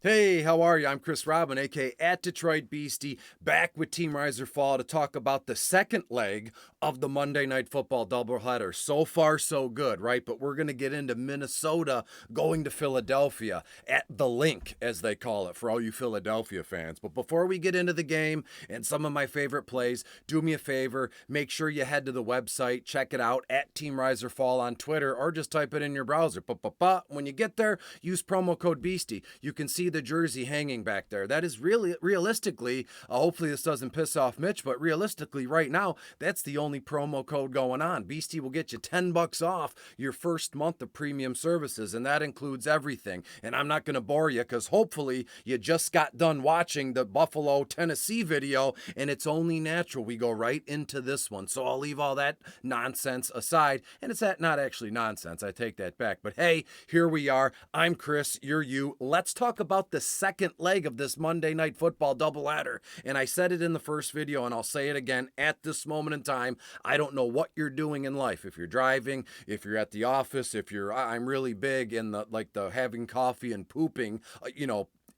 Hey, how are you? I'm Chris Robin, aka at Detroit Beastie, back with Team Riser Fall to talk about the second leg of the Monday Night Football doubleheader. So far, so good, right? But we're going to get into Minnesota going to Philadelphia at the link, as they call it, for all you Philadelphia fans. But before we get into the game and some of my favorite plays, do me a favor, make sure you head to the website, check it out at Team Riser Fall on Twitter, or just type it in your browser. When you get there, use promo code Beastie. You can see the jersey hanging back there. That is really realistically, hopefully this doesn't piss off Mitch, but realistically right now, that's the only promo code going on. Beastie will get you $10 off your first month of premium services, and that includes everything. And I'm not going to bore you because hopefully you just got done watching the Buffalo, Tennessee video, and it's only natural we go right into this one. So I'll leave all that nonsense aside, and it's not actually nonsense. I take that back. But hey, here we are. I'm Chris, you're you. Let's talk about the second leg of this Monday Night Football doubleheader. And I said it in the first video, and I'll say it again at this moment in time. I don't know what you're doing in life. If you're driving, if you're at the office, I'm really big in the having coffee and pooping,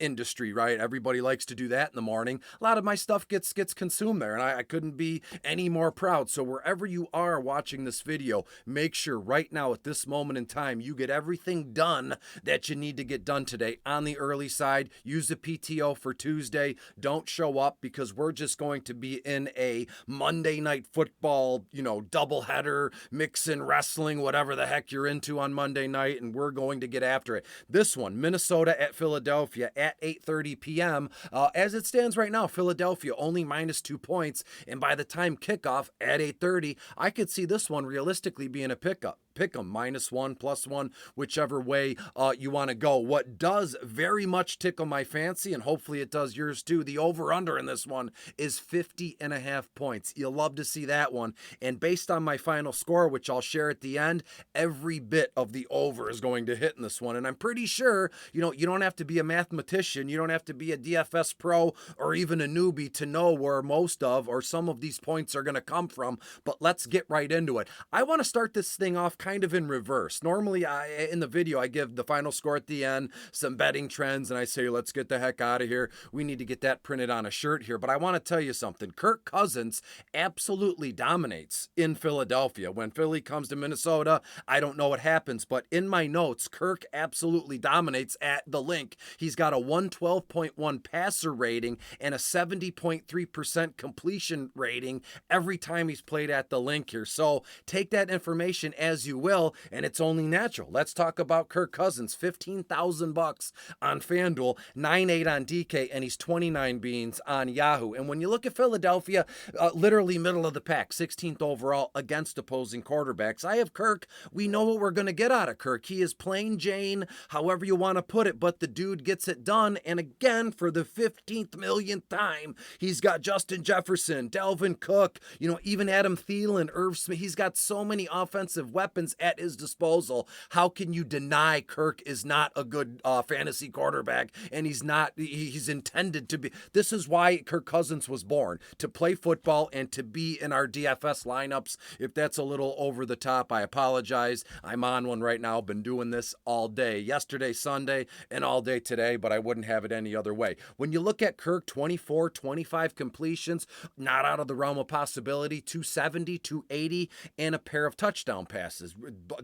industry, right? Everybody likes to do that in the morning. A lot of my stuff gets consumed there, and I couldn't be any more proud. So wherever you are watching this video, make sure right now at this moment in time you get everything done that you need to get done today on the early side. Use the PTO for Tuesday. Don't show up because we're just going to be in a Monday Night Football, doubleheader, mix in wrestling, whatever the heck you're into on Monday night, and we're going to get after it. This one, Minnesota at Philadelphia at 8:30 p.m. As it stands right now, Philadelphia only -2 points, and by the time kickoff at 8:30, I could see this one realistically being a pickup. Pick them -1, +1, whichever way you want to go. What does very much tickle my fancy, and hopefully it does yours too, the over-under in this one is 50.5 points. You'll love to see that one. And based on my final score, which I'll share at the end, every bit of the over is going to hit in this one. And I'm pretty sure, you don't have to be a mathematician, you don't have to be a DFS pro or even a newbie to know where most of or some of these points are going to come from. But let's get right into it. I want to start this thing off kind of in reverse. Normally, in the video, I give the final score at the end, some betting trends, and I say, let's get the heck out of here. We need to get that printed on a shirt here. But I want to tell you something. Kirk Cousins absolutely dominates in Philadelphia. When Philly comes to Minnesota, I don't know what happens, but in my notes, Kirk absolutely dominates at the link. He's got a 112.1 passer rating and a 70.3% completion rating every time he's played at the link here. So take that information as you will, and it's only natural. Let's talk about Kirk Cousins. $15,000 on FanDuel, 9.8 on DK, and he's 29 beans on Yahoo. And when you look at Philadelphia, literally middle of the pack, 16th overall against opposing quarterbacks. I have Kirk. We know what we're going to get out of Kirk. He is plain Jane, however you want to put it, but the dude gets it done. And again, for the 15th millionth time, he's got Justin Jefferson, Dalvin Cook, even Adam Thielen, Irv Smith. He's got so many offensive weapons at his disposal. How can you deny Kirk is not a good fantasy quarterback, and he's intended to be? This is why Kirk Cousins was born, to play football and to be in our DFS lineups. If that's a little over the top, I apologize. I'm on one right now. Been doing this all day, yesterday, Sunday, and all day today, but I wouldn't have it any other way. When you look at Kirk, 24, 25 completions, not out of the realm of possibility, 270, 280, and a pair of touchdown passes.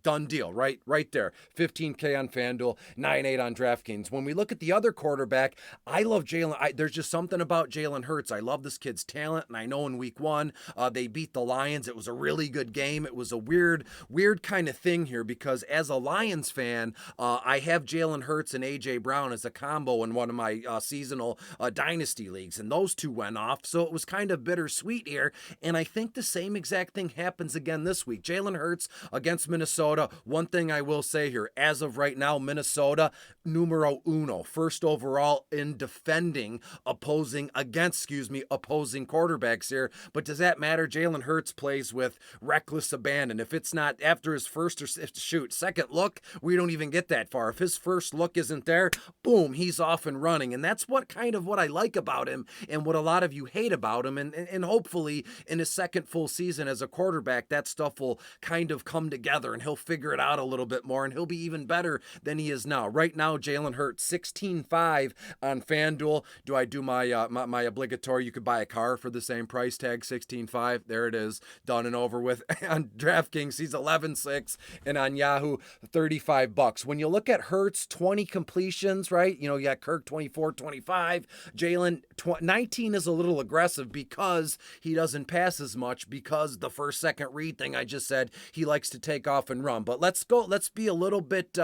Done deal, right there. 15K on FanDuel, 9.8 on DraftKings. When we look at the other quarterback, I love Jalen. There's just something about Jalen Hurts. I love this kid's talent, and I know in week one, they beat the Lions. It was a really good game. It was a weird kind of thing here because as a Lions fan, I have Jalen Hurts and A.J. Brown as a combo in one of my seasonal dynasty leagues, and those two went off, so it was kind of bittersweet here, and I think the same exact thing happens again this week. Jalen Hurts against Minnesota. One thing I will say here, as of right now, Minnesota, numero uno, first overall in defending opposing quarterbacks here. But does that matter? Jalen Hurts plays with reckless abandon. If it's not after his second look, we don't even get that far. If his first look isn't there, boom, he's off and running. And that's what I like about him and what a lot of you hate about him. And hopefully in his second full season as a quarterback, that stuff will kind of come together together and he'll figure it out a little bit more and he'll be even better than he is now. Right now, Jalen Hurts 16.5 on FanDuel. Do I do my my obligatory? You could buy a car for the same price tag, 16.5. There it is, done and over with. On DraftKings, he's 11.6, and on Yahoo, $35. When you look at Hurts, 20 completions, right? You got Kirk 24, 25. Jalen 19 is a little aggressive because he doesn't pass as much, because the first second read thing I just said, he likes to take off and run. But let's be a little bit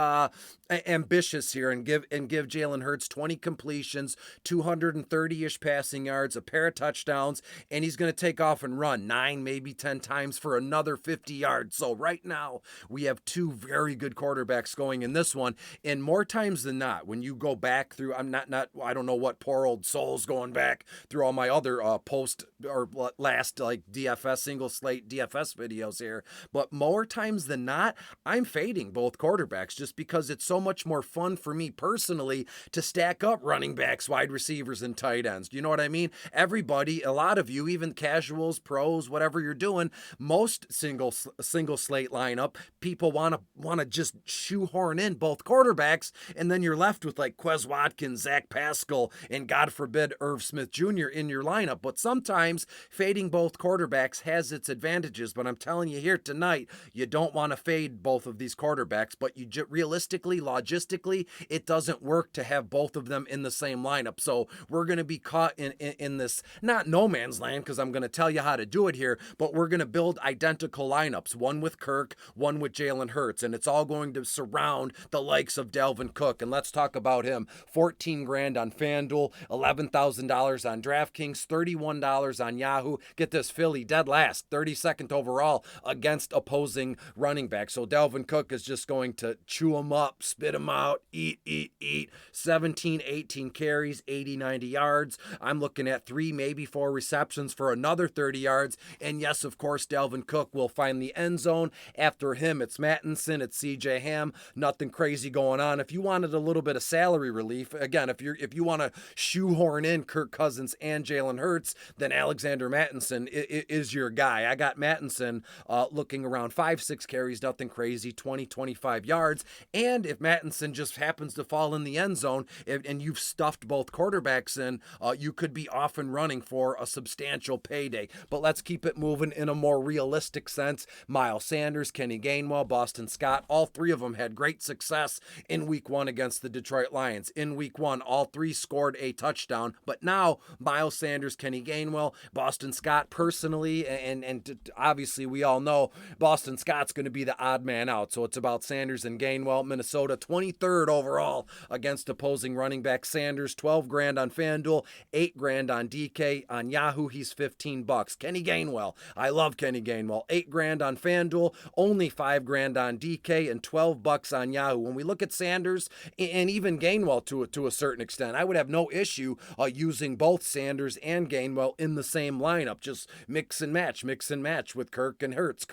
ambitious here and give Jalen Hurts 20 completions, 230-ish passing yards, a pair of touchdowns, and he's going to take off and run 9, maybe 10 times for another 50 yards. So right now we have two very good quarterbacks going in this one, and more times than not, when you go back through, I don't know what poor old soul's going back through all my other post or last like DFS single slate DFS videos here, but more times than not, I'm fading both quarterbacks just because it's so much more fun for me personally to stack up running backs, wide receivers, and tight ends. Do you know what I mean? Everybody, a lot of you, even casuals, pros, whatever you're doing, most single slate lineup, people want to just shoehorn in both quarterbacks, and then you're left with like Quez Watkins, Zach Pascal, and God forbid Irv Smith Jr. in your lineup. But sometimes fading both quarterbacks has its advantages. But I'm telling you here tonight, you don't want to fade both of these quarterbacks, but you realistically, logistically, it doesn't work to have both of them in the same lineup. So we're going to be caught in this, not no man's land, because I'm going to tell you how to do it here, but we're going to build identical lineups, one with Kirk, one with Jalen Hurts, and it's all going to surround the likes of Dalvin Cook. And let's talk about him. 14 grand on FanDuel, $11,000 on DraftKings, $31 on Yahoo. Get this, Philly dead last, 32nd overall against opposing running backs. So Dalvin Cook is just going to chew him up, spit him out, eat. 17, 18 carries, 80, 90 yards. I'm looking at 3, maybe 4 receptions for another 30 yards. And yes, of course, Dalvin Cook will find the end zone. After him, it's Mattinson, it's CJ Ham. Nothing crazy going on. If you wanted a little bit of salary relief, again, if you want to shoehorn in Kirk Cousins and Jalen Hurts, then Alexander Mattinson is your guy. I got Mattinson looking around 5-6 carries, nothing crazy, 20, 25 yards. And if Mattinson just happens to fall in the end zone and you've stuffed both quarterbacks in, you could be off and running for a substantial payday. But let's keep it moving in a more realistic sense. Miles Sanders, Kenny Gainwell, Boston Scott, all three of them had great success in week 1 against the Detroit Lions. In week 1, all three scored a touchdown. But now Miles Sanders, Kenny Gainwell, Boston Scott personally, and obviously we all know Boston Scott's going to be the odd man out. So it's about Sanders and Gainwell. Minnesota 23rd overall against opposing running back. Sanders 12 grand on FanDuel, 8 grand on DK. On Yahoo, he's $15. Kenny Gainwell, I love Kenny Gainwell, 8 grand on FanDuel, only 5 grand on DK, and $12 on Yahoo. When we look at Sanders and even Gainwell to a certain extent, I would have no issue using both Sanders and Gainwell in the same lineup. Just mix and match with Kirk and Hurts.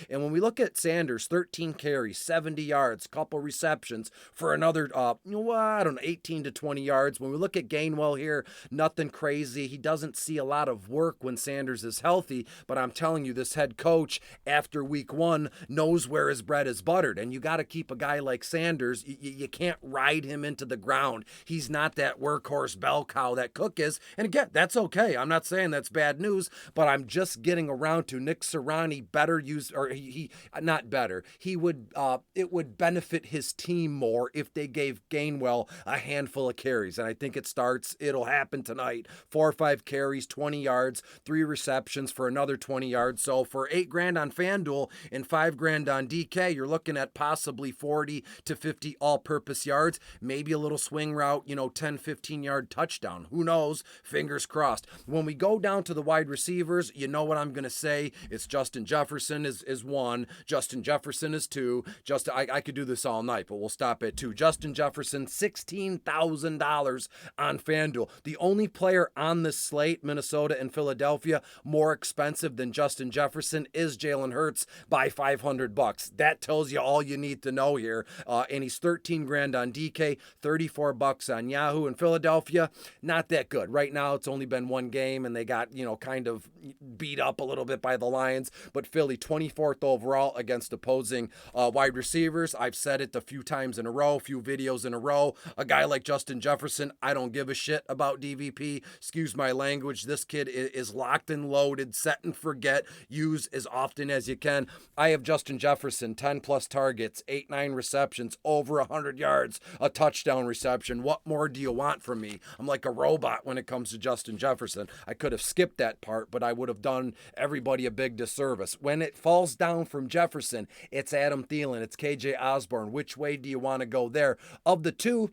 And when we look at Sanders, 13 carries, 70 yards, couple receptions for another, 18 to 20 yards. When we look at Gainwell here, nothing crazy. He doesn't see a lot of work when Sanders is healthy, but I'm telling you, this head coach after week 1 knows where his bread is buttered, and you got to keep a guy like Sanders. You can't ride him into the ground. He's not that workhorse bell cow that Cook is. And again, that's okay. I'm not saying that's bad news, but I'm just getting around to Nick Sirianni better use, or he not better. He would, it would benefit his team more if they gave Gainwell a handful of carries. And I think it'll happen tonight. 4 or 5 carries, 20 yards, 3 receptions for another 20 yards. So for 8 grand on FanDuel and 5 grand on DK, you're looking at possibly 40 to 50 all-purpose yards, maybe a little swing route, 10, 15 yard touchdown. Who knows? Fingers crossed. When we go down to the wide receivers, you know what I'm going to say. It's Justin Jefferson is 1. Justin Jefferson is 2. I could do this all night, but we'll stop at 2. Justin Jefferson, $16,000 on FanDuel. The only player on this slate, Minnesota and Philadelphia, more expensive than Justin Jefferson is Jalen Hurts by $500. That tells you all you need to know here. And he's 13 grand on DK, $34 on Yahoo. And Philadelphia, not that good. Right now, it's only been one game, and they got, kind of beat up a little bit by the Lions. But Philly, 24th overall against opposing wide receivers. I've said it a few times in a row, a few videos in a row. A guy like Justin Jefferson, I don't give a shit about DVP. Excuse my language. This kid is locked and loaded, set and forget, use as often as you can. I have Justin Jefferson, 10 plus targets, 8-9 receptions, over 100 yards, a touchdown reception. What more do you want from me? I'm like a robot when it comes to Justin Jefferson. I could have skipped that part, but I would have done everybody a big disservice. When it falls down from Jefferson, it's Adam Thielen, it's KJ Osborne. Which way do you want to go there? Of the two,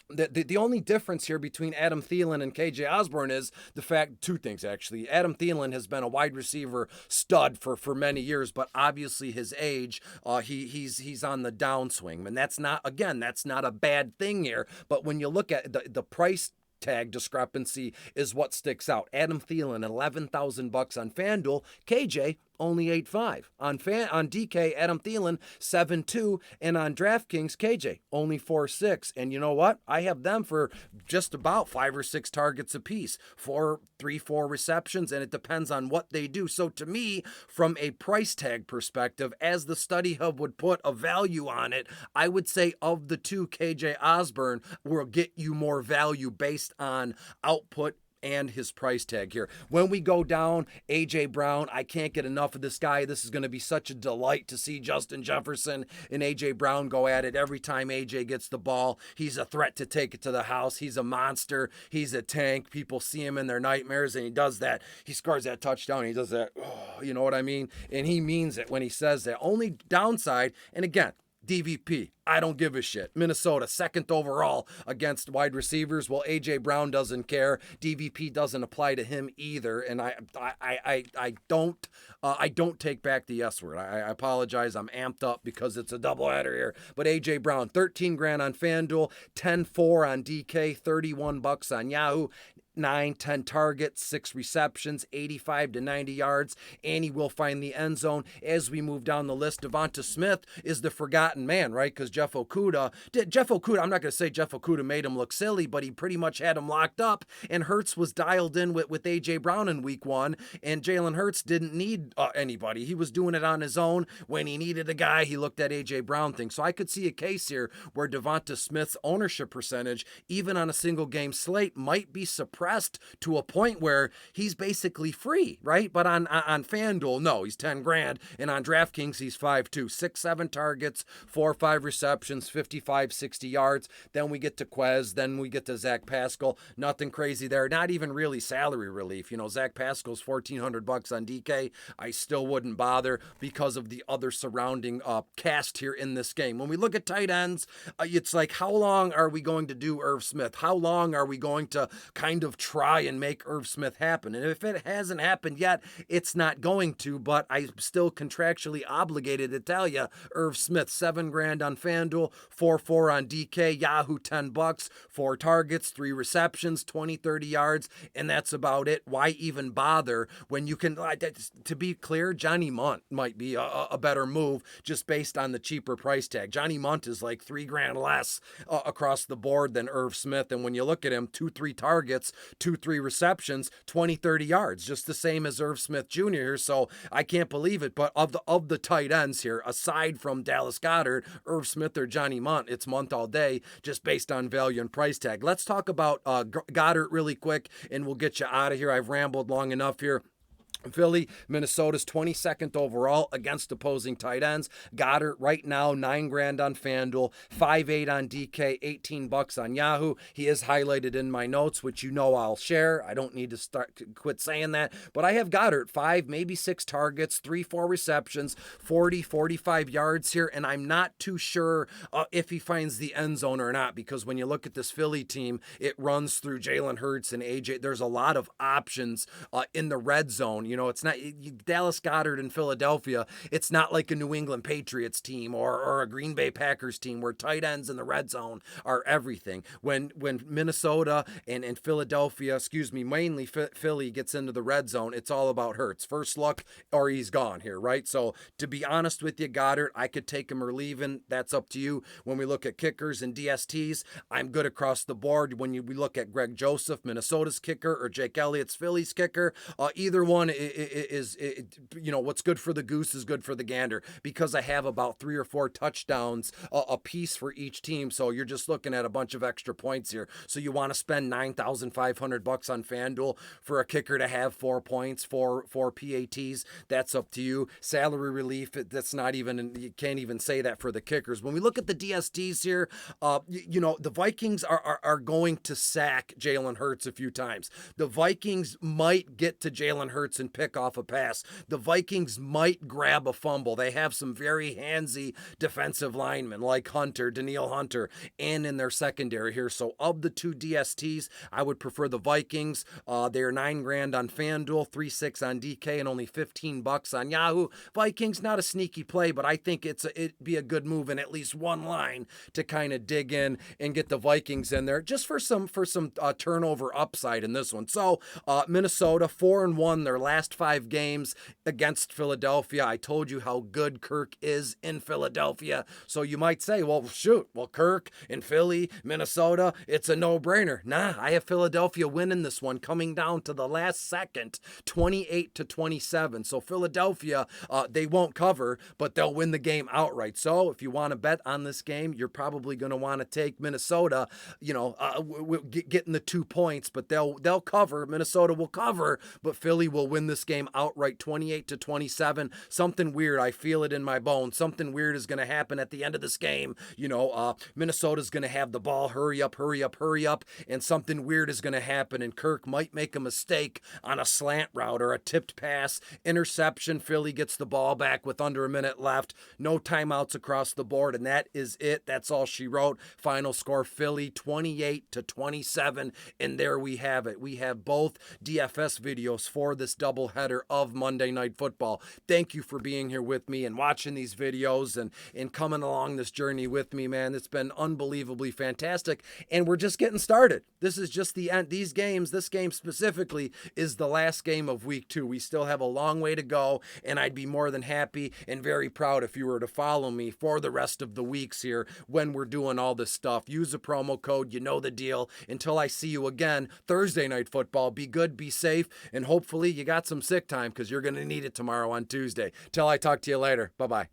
the only difference here between Adam Thielen and KJ Osborne is the fact, two things actually. Adam Thielen has been a wide receiver stud for many years, but obviously his age, he's on the downswing. And that's not a bad thing here. But when you look at the price tag discrepancy is what sticks out. Adam Thielen, $11,000 on FanDuel. KJ, only 8.5. On DK, Adam Thielen, 7.2. And on DraftKings, KJ, only 4.6. And you know what? I have them for just about 5 or 6 targets apiece. 4 receptions, and it depends on what they do. So to me, from a price tag perspective, as the study hub would put a value on it, I would say of the two, KJ Osborne will get you more value based on output and his price tag here. When we go down, A.J. Brown, I can't get enough of this guy. This is going to be such a delight to see Justin Jefferson and A.J. Brown go at it. Every time A.J. gets the ball, he's a threat to take it to the house. He's a monster. He's a tank. People see him in their nightmares, and he does that. He scores that touchdown. He does that, you know what I mean? And he means it when he says that. Only downside, and again, DVP, I don't give a shit. Minnesota, 2nd overall against wide receivers. Well, A.J. Brown doesn't care. DVP doesn't apply to him either. And I don't take back the S word. I apologize. I'm amped up because it's a doubleheader here. But A.J. Brown, 13 grand on FanDuel, 10.4 on DK, $31 on Yahoo. 9-10 targets, 6 receptions, 85 to 90 yards, and he will find the end zone. As we move down the list, Devonta Smith is the forgotten man, right? Because Jeff Okudah, I'm not going to say Jeff Okudah made him look silly, but he pretty much had him locked up, and Hurts was dialed in with A.J. Brown in week 1, and Jalen Hurts didn't need anybody. He was doing it on his own. When he needed a guy, he looked at A.J. Brown thing. So I could see a case here where Devonta Smith's ownership percentage, even on a single game slate, might be suppressed to a point where he's basically free, right? But on FanDuel, no, he's 10 grand. And on DraftKings, he's 5.2, 6-7 targets, 4-5 receptions, 55-60 yards. Then we get to Quez. Then we get to Zach Pascal. Nothing crazy there. Not even really salary relief. You know, Zach Pascal's $1,400 on DK. I still wouldn't bother because of the other surrounding cast here in this game. When we look at tight ends, it's like, how long are we going to do Irv Smith? How long are we going to kind of try and make Irv Smith happen? And if it hasn't happened yet, it's not going to, but I'm still contractually obligated to tell you, Irv Smith, 7 grand on FanDuel, 4.4 on DK, Yahoo, $10, 4 targets, 3 receptions, 20-30 yards, and that's about it. Why even bother when you can, to be clear, Johnny Munt might be a better move just based on the cheaper price tag. Johnny Munt is like 3 grand less across the board than Irv Smith, and when you look at him, 2-3 targets, 2-3 receptions, 20-30 yards, just the same as Irv Smith Jr. here. So I can't believe it. But of the tight ends here, aside from Dallas Goedert, Irv Smith or Johnny Munt, it's Munt all day, just based on value and price tag. Let's talk about Goedert really quick, and we'll get you out of here. I've rambled long enough here. Philly, Minnesota's 22nd overall against opposing tight ends. Goddard right now, 9 grand on FanDuel, 5.8 on DK, $18 on Yahoo. He is highlighted in my notes, which you know I'll share. I don't need to quit saying that, but I have Goddard 5, maybe 6 targets, 3-4 receptions, 40-45 yards here, and I'm not too sure if he finds the end zone or not, because when you look at this Philly team, it runs through Jalen Hurts and AJ. There's a lot of options in the red zone. You know, it's not Dallas Goedert in Philadelphia. It's not like a New England Patriots team or a Green Bay Packers team where tight ends in the red zone are everything. When Minnesota and Philadelphia, mainly Philly gets into the red zone, it's all about Hurts. First look or he's gone here, right? So to be honest with you, Goddard, I could take him or leave him. That's up to you. When we look at kickers and DSTs, I'm good across the board. When we look at Greg Joseph, Minnesota's kicker, or Jake Elliott's Philly's kicker, either one what's good for the goose is good for the gander, because I have about 3 or 4 touchdowns a piece for each team. So you're just looking at a bunch of extra points here. So you want to spend $9,500 on FanDuel for a kicker to have 4 points, four PATs. That's up to you. Salary relief, that's not even, you can't even say that for the kickers. When we look at the DSTs here, the Vikings are going to sack Jalen Hurts a few times. The Vikings might get to Jalen Hurts and pick off a pass. The Vikings might grab a fumble. They have some very handsy defensive linemen like Danielle Hunter, and in their secondary here. So of the 2 DSTs, I would prefer the Vikings. They're $9,000 on FanDuel, 3.6 on DK, and only $15 on Yahoo. Vikings, not a sneaky play, but I think it'd be a good move in at least one line to kind of dig in and get the Vikings in there just for some turnover upside in this one. So Minnesota 4-1 their last 5 games against Philadelphia. I told you how good Kirk is in Philadelphia. So you might say, well, shoot, Kirk in Philly, Minnesota, it's a no-brainer. Nah, I have Philadelphia winning this one, coming down to the last second, 28-27. So Philadelphia, they won't cover, but they'll win the game outright. So if you want to bet on this game, you're probably going to want to take Minnesota, getting the 2 points, but they'll cover. Minnesota will cover, but Philly will win this game outright, 28-27. Something weird, I feel it in my bones. Something weird is going to happen at the end of this game. Minnesota's going to have the ball, hurry up, and something weird is going to happen, and Kirk might make a mistake on a slant route or a tipped pass, interception. Philly gets the ball back with under a minute left, no timeouts across the board, and that is it. That's all she wrote. Final score, Philly 28-27, and there we have it. We have both DFS videos for this doubleheader of Monday Night Football. Thank you for being here with me and watching these videos and coming along this journey with me, man. It's been unbelievably fantastic, and we're just getting started. This is just the end. This game specifically is the last game of week 2. We still have a long way to go, and I'd be more than happy and very proud if you were to follow me for the rest of the weeks here when we're doing all this stuff. Use a promo code. You know the deal. Until I see you again, Thursday Night Football, be good, be safe, and hopefully you got some sick time because you're going to need it tomorrow on Tuesday. Till I talk to you later. Bye-bye.